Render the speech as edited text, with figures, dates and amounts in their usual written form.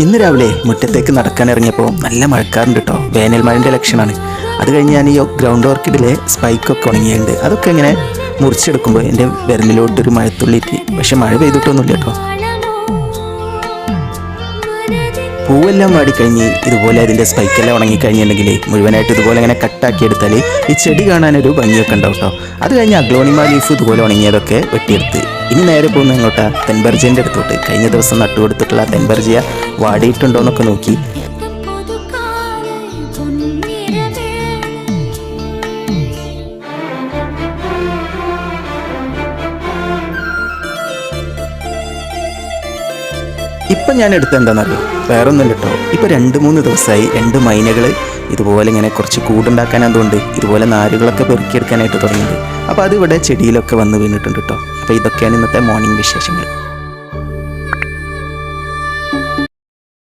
ഇന്ന് രാവിലെ മുറ്റത്തേക്ക് നടക്കാൻ ഇറങ്ങിയപ്പോൾ നല്ല മഴക്കാറുണ്ട് കേട്ടോ. വേനൽ മഴൻ്റെ ലക്ഷണമാണ്. അത് കഴിഞ്ഞ് ഞാൻ ഈ ഗ്രൗണ്ട് ഓർക്കിഡിലെ സ്പൈക്കൊക്കെ ഉണങ്ങിയിട്ടുണ്ട്. അതൊക്കെ ഇങ്ങനെ മുറിച്ചെടുക്കുമ്പോൾ എൻ്റെ വിരലിലോട്ടൊരു മഴത്തുള്ളിയിട്ട്, പക്ഷെ മഴ പെയ്തിട്ടൊന്നുമില്ല കേട്ടോ. പൂവെല്ലാം വാടിക്കഴിഞ്ഞ് ഇതുപോലെ അതിൻ്റെ സ്പൈക്കെല്ലാം ഉണങ്ങിക്കഴിഞ്ഞിട്ടുണ്ടെങ്കിൽ മുഴുവനായിട്ട് ഇതുപോലെ ഇങ്ങനെ കട്ടാക്കി എടുത്താൽ ഈ ചെടി കാണാനൊരു ഭംഗിയൊക്കെ ഉണ്ടാവും കേട്ടോ. അത് കഴിഞ്ഞ് അഗ്ലോണിമ ലീഫ് ഇതുപോലെ ഉണങ്ങിയതൊക്കെ വെട്ടിയെടുത്ത് ഇനി നേരെ പോകുന്ന ഇങ്ങോട്ടാ തെൻബർജിയൻ്റെ അടുത്തോട്ട്. കഴിഞ്ഞ ദിവസം നട്ടുകൊടുത്തിട്ടുള്ള തെൻബർജിയ വാടിയിട്ടുണ്ടോ എന്നൊക്കെ നോക്കി. ഇപ്പം ഞാൻ എടുത്ത എന്താണെന്നറിയോ, വേറൊന്നുമില്ല കേട്ടോ. ഇപ്പോൾ 2-3 ദിവസമായി 2 മൈനകൾ ഇതുപോലെ ഇങ്ങനെ കുറച്ച് കൂടുണ്ടാക്കാനതുകൊണ്ട് ഇതുപോലെ നാരുകളൊക്കെ പെറുക്കിയെടുക്കാനായിട്ട് തുടങ്ങിയിട്ടുണ്ട്. അപ്പോൾ അതിവിടെ ചെടിയിലൊക്കെ വന്ന് വീണിട്ടുണ്ട് കേട്ടോ. അപ്പോൾ ഇതൊക്കെയാണ് ഇന്നത്തെ മോർണിംഗ് വിശേഷങ്ങൾ.